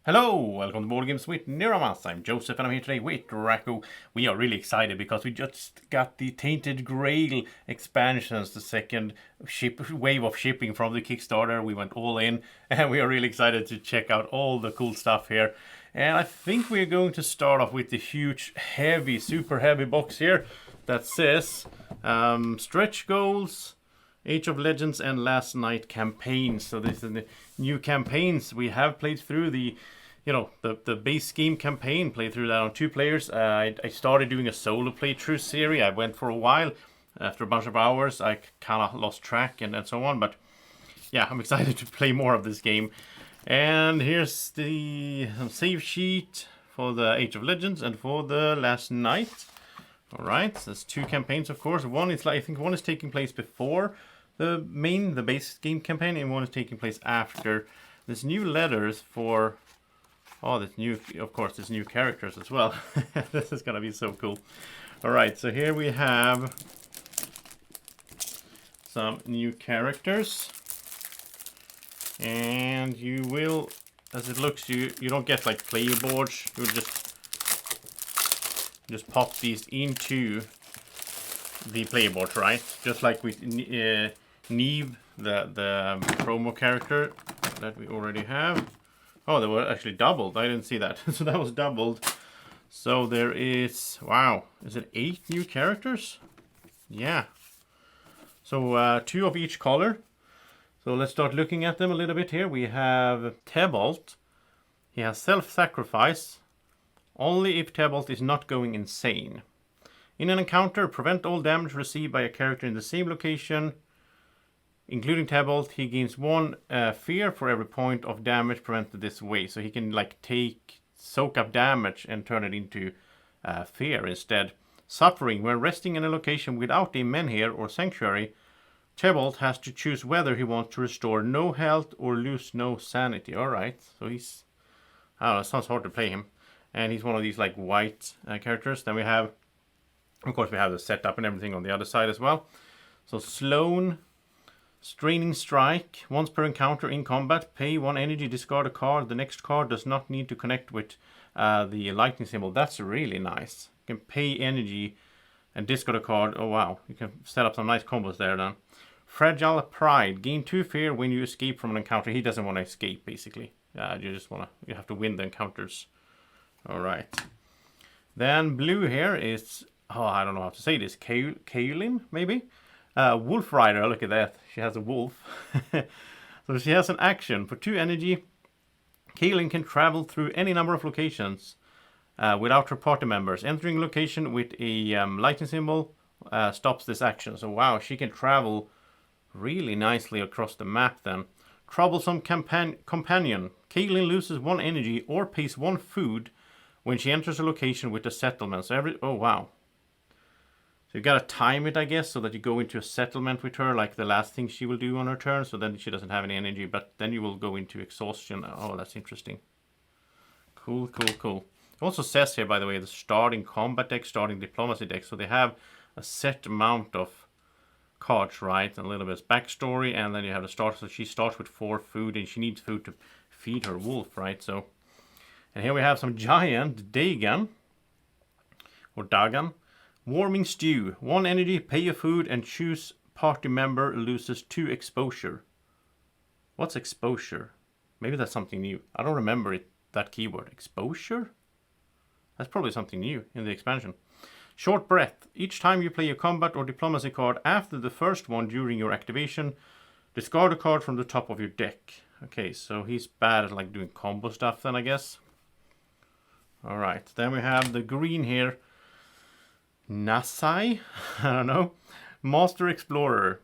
Hello, welcome to Board Games with Niramas. I'm Joseph and I'm here today with Drako. We are really excited because we just got the Tainted Grail expansions, the second wave of shipping from the Kickstarter. We went all in and we are really excited to check out all the cool stuff here. And I think we're going to start off with the huge, heavy, super heavy box here that says stretch goals, Age of Legends and Last Night campaigns. So this is the new campaigns. We have played through the base game campaign, played through that on 2 players. I started doing a solo playthrough series. I went for a while. After a bunch of hours, I kind of lost track and so on. But yeah, I'm excited to play more of this game. And here's the save sheet for the Age of Legends and for the Last Night. All right, so there's 2 campaigns, of course. One is I think one is taking place before the base game campaign, and one is taking place after. There's new letters for there's new characters as well. This is gonna be so cool. All right, so here we have some new characters, and you will, as it looks, you don't get like player boards. You just pop these into the player board, right? Just like with Neve, the promo character that we already have. Oh, they were actually doubled. I didn't see that. So that was doubled. So there is, wow, is it 8 new characters? Yeah. So 2 of each color. So let's start looking at them a little bit here. We have Tebalt. He has self-sacrifice. Only if Tebalt is not going insane. In an encounter, prevent all damage received by a character in the same location, including Tebalt. He gains 1 fear for every point of damage prevented this way. So he can like soak up damage and turn it into fear instead. Suffering. When resting in a location without a menhir or sanctuary, Tebalt has to choose whether he wants to restore no health or lose no sanity. Alright, so he's, I don't know, it sounds hard to play him. And he's one of these like white characters. Then we have, of course, we have the setup and everything on the other side as well. So Sloan, Straining Strike. Once per encounter in combat, pay 1 energy, discard a card. The next card does not need to connect with the lightning symbol. That's really nice. You can pay energy and discard a card. Oh wow, you can set up some nice combos there then. Fragile Pride. Gain 2 fear when you escape from an encounter. He doesn't want to escape, basically. You have to win the encounters. Alright. Then blue here is, I don't know how to say this, Kaelin, maybe? Wolf Rider, look at that. She has a wolf. So she has an action. For 2 energy, Kaelin can travel through any number of locations without her party members. Entering a location with a lightning symbol stops this action. So wow, she can travel really nicely across the map then. Troublesome Companion. Kaelin loses 1 energy or pays 1 food when she enters a location with a settlement. So oh wow. So you gotta time it, I guess, so that you go into a settlement with her, like the last thing she will do on her turn, so then she doesn't have any energy, but then you will go into exhaustion. Oh, that's interesting. Cool. It also says here, by the way, the starting combat deck, starting diplomacy deck, so they have a set amount of cards, right? And a little bit of backstory, and then you have the start, so she starts with 4 food, and she needs food to feed her wolf, right? So, and here we have some giant Dagon, or Dagon. Warming Stew. 1 energy, pay a food, and choose party member loses 2 exposure. What's exposure? Maybe that's something new. I don't remember that keyword. Exposure? That's probably something new in the expansion. Short Breath. Each time you play a combat or diplomacy card after the first one during your activation, discard a card from the top of your deck. Okay, so he's bad at like doing combo stuff then, I guess. Alright, then we have the green here. Nasai? I don't know. Master Explorer.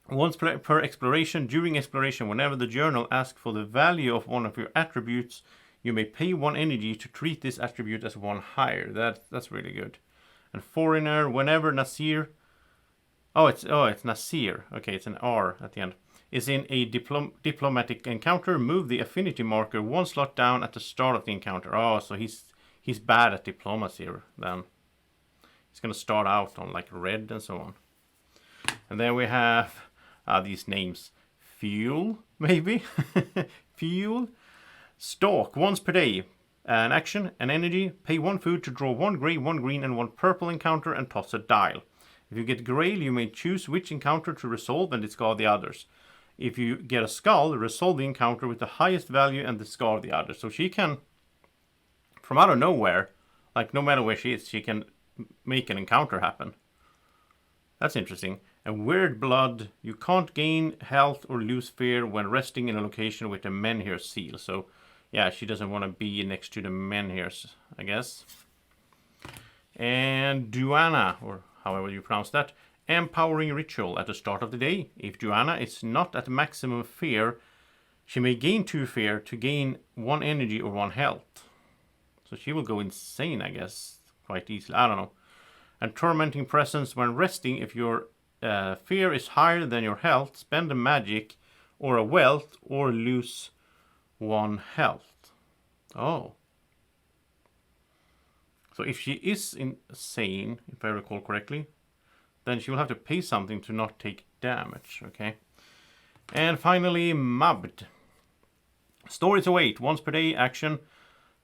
Once per exploration, during exploration, whenever the journal asks for the value of one of your attributes, you may pay 1 energy to treat this attribute as 1 higher. That's really good. And Foreigner, whenever Nasir... it's Nasir. Okay, it's an R at the end. Is in a diplomatic encounter, move the affinity marker 1 slot down at the start of the encounter. Oh, so he's bad at diplomacy then. It's going to start out on like red and so on. And then we have these names. Fuel, maybe? Fuel. Stalk once per day. An action, an energy, pay 1 food to draw 1 grey, 1 green, and 1 purple encounter and toss a dial. If you get Grail, you may choose which encounter to resolve and discard the others. If you get a Skull, resolve the encounter with the highest value and discard the others. So she can, from out of nowhere, like no matter where she is, she can make an encounter happen. That's interesting. And Weird Blood, you can't gain health or lose fear when resting in a location with a Menhir seal. So yeah, she doesn't want to be next to the Menhirs, I guess. And Duana, or however you pronounce that, empowering ritual at the start of the day. If Duana is not at maximum fear, she may gain 2 fear to gain 1 energy or 1 health. So she will go insane, I guess, quite easily. I don't know. And tormenting presence when resting. If your fear is higher than your health, spend a magic or a wealth or lose 1 health. Oh. So if she is insane, if I recall correctly, then she will have to pay something to not take damage. Okay. And finally, Mubbed. Stories await. Once per day, action.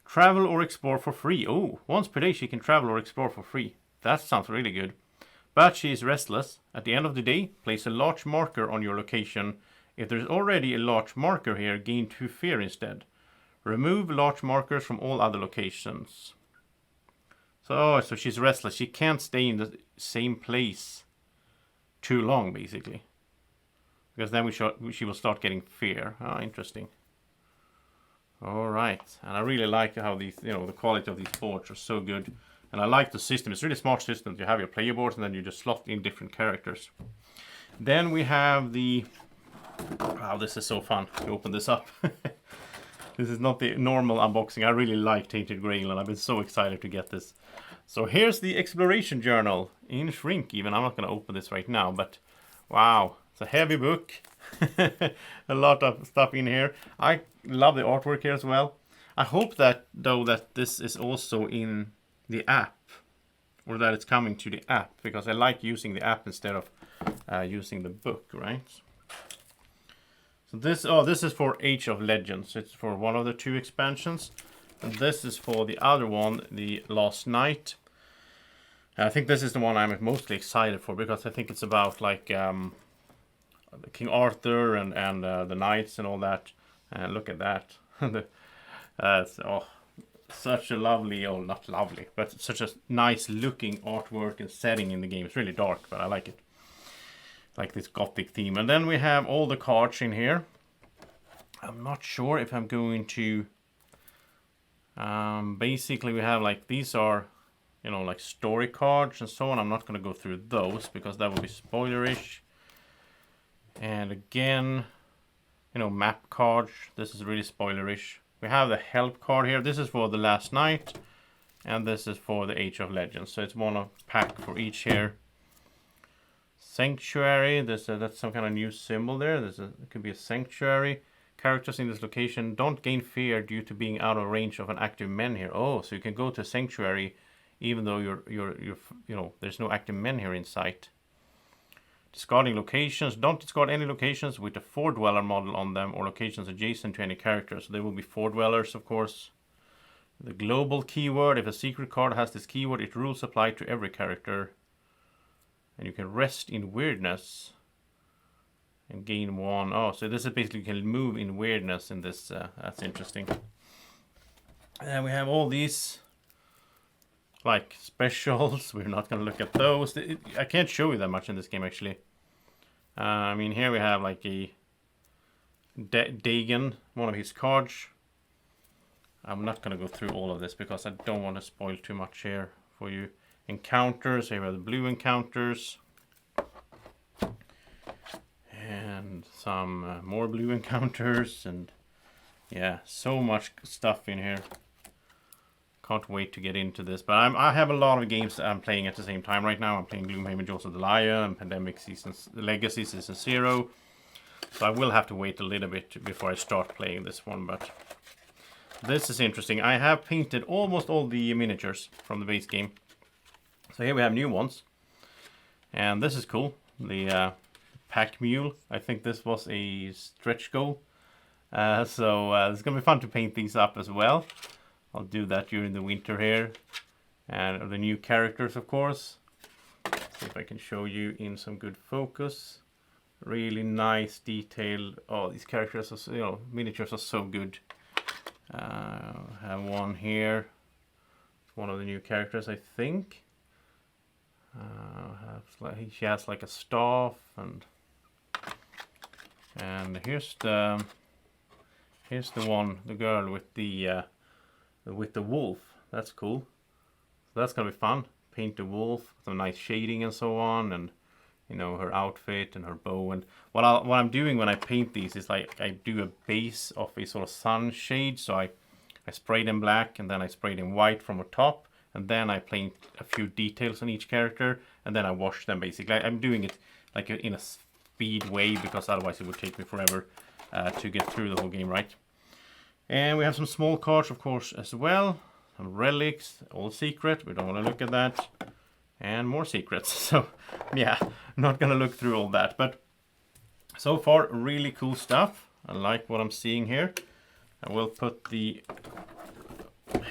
Travel or explore for free. Oh, once per day she can travel or explore for free. That sounds really good. But she is restless. At the end of the day, place a large marker on your location. If there's already a large marker here, gain 2 fear instead. Remove large markers from all other locations. So she's restless. She can't stay in the same place too long, basically. Because then she will start getting fear. Ah, interesting. Alright. And I really like how these, the quality of these boards are so good. And I like the system. It's a really smart system. You have your player boards and then you just slot in different characters. Then we have the... Wow, this is so fun to open this up. This is not the normal unboxing. I really like Tainted Grail and I've been so excited to get this. So here's the exploration journal in shrink even. I'm not going to open this right now, but wow, it's a heavy book. A lot of stuff in here. I love the artwork here as well. I hope that though that this is also in the app, or that it's coming to the app, because I like using the app instead of using the book, right? So this is for Age of Legends. It's for one of the 2 expansions. And this is for the other one, the Last Night. I think this is the one I'm mostly excited for, because I think it's about like King Arthur and the knights and all that. And look at that. Such a lovely, not lovely, but such a nice looking artwork and setting in the game. It's really dark, but I like it. Like this gothic theme. And then we have all the cards in here. I'm not sure if I'm going to... basically we have like, these are, like story cards and so on. I'm not going to go through those because that would be spoilerish. And again, map cards. This is really spoilerish. We have the help card here. This is for the Last Night. And this is for the Age of Legends. So it's one pack for each here. Sanctuary, that's some kind of new symbol there. It could be a sanctuary. Characters in this location don't gain fear due to being out of range of an active Menhir. Oh, so you can go to a sanctuary even though you're there's no active Menhir in sight. Discarding locations. Don't discard any locations with a 4-dweller model on them or locations adjacent to any character. So there will be 4 dwellers, of course. The global keyword. If a secret card has this keyword, its rules apply to every character. And you can rest in weirdness and gain 1. Oh, so this is basically you can move in weirdness in this. That's interesting. And we have all these like specials. We're not going to look at those. I can't show you that much in this game actually. I mean, here we have like a Dagon, one of his cards. I'm not going to go through all of this because I don't want to spoil too much here for you. Encounters, here we have the blue encounters. And some more blue encounters. And yeah, so much stuff in here. Can't wait to get into this. But I have a lot of games that I'm playing at the same time right now. I'm playing Gloomhaven, Jaws of the Lion, and Pandemic Legacy Season 0. So I will have to wait a little bit before I start playing this one. But this is interesting. I have painted almost all the miniatures from the base game. So here we have new ones. And this is cool. The Pack Mule. I think this was a stretch goal. So it's gonna be fun to paint these up as well. I'll do that during the winter here. And the new characters, of course. See if I can show you in some good focus. Really nice detailed. Oh, these characters are, miniatures are so good. Have one here. It's one of the new characters, I think. She has like a staff, and here's the one, the girl with the wolf. That's cool. So that's gonna be fun. Paint the wolf with some nice shading and so on, and her outfit and her bow. And what I'm doing when I paint these is like I do a base of a sort of sunshade. So I spray them black, and then I spray them white from the top, and then I paint a few details on each character, and then I wash them. Basically, I'm doing it like in a speed way, because otherwise it would take me forever to get through the whole game, right? And we have some small cards, of course, as well. Some relics, all secret. We don't want to look at that. And more secrets. So, yeah, I'm not going to look through all that. But so far, really cool stuff. I like what I'm seeing here. I will put the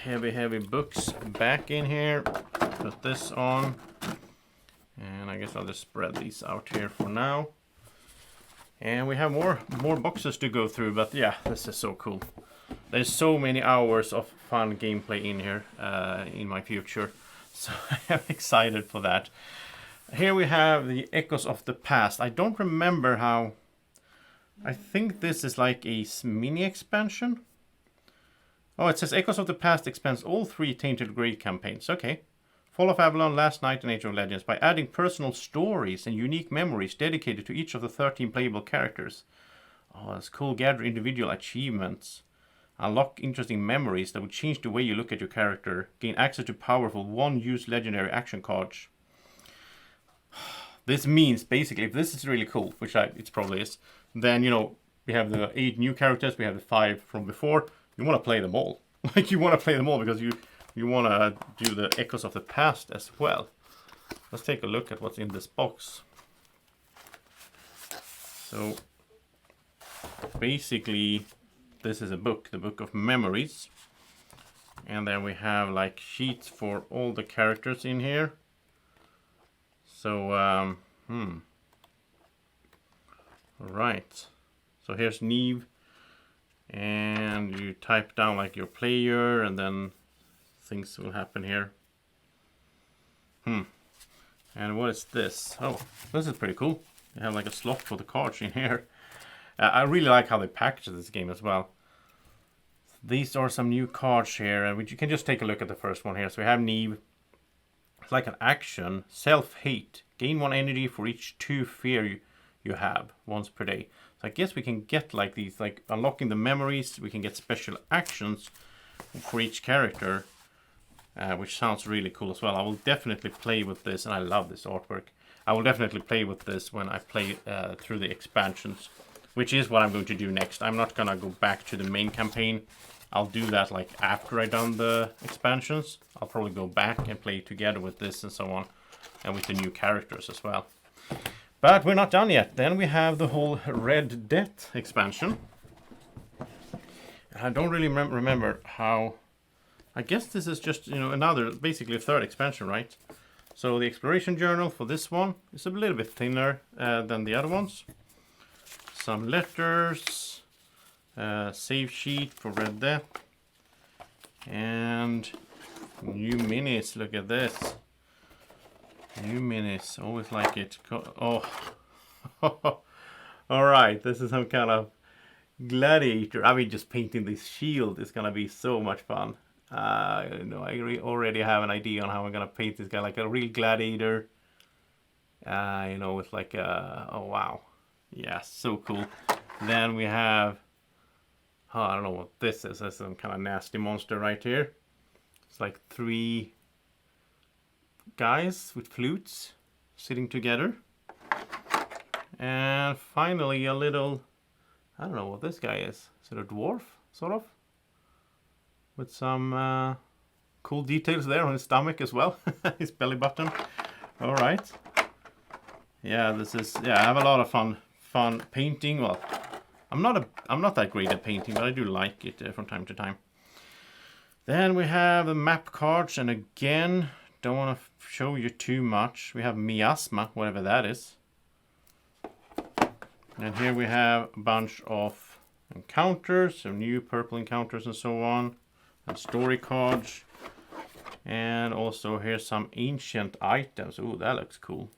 heavy books back in here. Put this on. And I guess I'll just spread these out here for now. And we have more boxes to go through. But yeah, this is so cool. There's so many hours of fun gameplay in here in my future. So I'm excited for that. Here we have the Echoes of the Past. I don't remember how... I think this is like a mini expansion. Oh, it says Echoes of the Past expands all 3 Tainted Grail campaigns. Okay. Fall of Avalon, Last Night, and Age of Legends by adding personal stories and unique memories dedicated to each of the 13 playable characters. Oh, that's cool. Gather individual achievements. Unlock interesting memories that will change the way you look at your character. Gain access to powerful one-use legendary action cards. This means, basically, if this is really cool, which it probably is, then, we have the 8 new characters, we have the 5 from before. You want to play them all. Like, you want to play them all because you want to do the Echoes of the Past as well. Let's take a look at what's in this box. So, basically... this is a book, the Book of Memories. And then we have like sheets for all the characters in here. So, Alright. So here's Neve. And you type down like your player, and then things will happen here. And what is this? Oh, this is pretty cool. You have like a slot for the cards in here. I really like how they package this game as well. These are some new cards here, which you can just take a look at the first one here. So we have Neve. It's like an action. Self-hate. Gain 1 energy for each 2 fear you have once per day. So I guess we can get like these, like unlocking the memories. We can get special actions for each character, which sounds really cool as well. I will definitely play with this, and I love this artwork. I will definitely play with this when I play through the expansions, which is what I'm going to do next. I'm not gonna go back to the main campaign. I'll do that like after I've done the expansions. I'll probably go back and play together with this and so on, and with the new characters as well. But we're not done yet. Then we have the whole Red Death expansion. I don't really remember how... I guess this is just, another, basically a 3rd expansion, right? So the exploration journal for this one is a little bit thinner than the other ones. Some letters, save sheet for Red Death, and new minis. Look at this. New minis, always like it. Oh, all right. This is some kind of gladiator. I mean, just painting this shield is gonna be so much fun. I already have an idea on how I'm gonna paint this guy, like a real gladiator. With like a, oh wow. Yeah, so cool. Then we have, I don't know what this is. That's some kind of nasty monster right here. It's like 3 guys with flutes sitting together. And finally a little, I don't know what this guy is. Is it a dwarf, sort of? With some cool details there on his stomach as well. His belly button. Alright. Yeah, I have a lot of fun painting. Well, I'm not that great at painting, but I do like it from time to time. Then we have the map cards, and again, don't want to show you too much. We have miasma, whatever that is. And here we have a bunch of encounters, some new purple encounters and so on, and story cards. And also here's some ancient items. Ooh, that looks cool.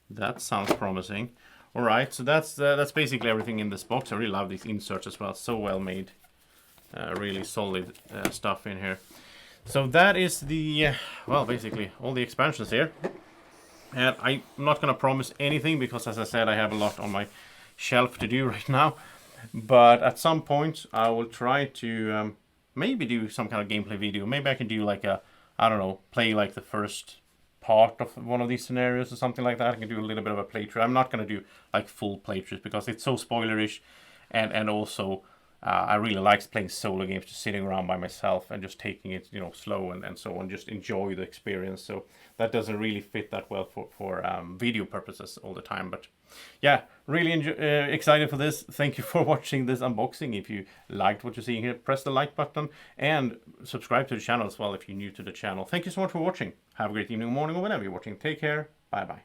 That sounds promising. All right, so that's basically everything in this box. I really love these inserts as well. So well made. Really solid stuff in here. So that is the, well, basically all the expansions here. And I'm not going to promise anything because, as I said, I have a lot on my shelf to do right now. But at some point, I will try to maybe do some kind of gameplay video. Maybe I can do like a, I don't know, play like the first part of one of these scenarios or something like that. I can do a little bit of a playthrough. I'm not going to do like full playthroughs because it's so spoilerish, and also I really like playing solo games, just sitting around by myself and just taking it, you know, slow and so on, just enjoy the experience. So that doesn't really fit that well for video purposes all the time. But yeah, really excited for this. Thank you for watching this unboxing. If you liked what you're seeing here, press the like button and subscribe to the channel as well if you're new to the channel. Thank you so much for watching. Have a great evening, morning, or whenever you're watching. Take care. Bye bye.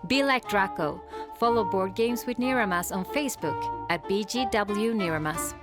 Be like Drako. Follow Board Games with Niramas on Facebook at BGW Niramas.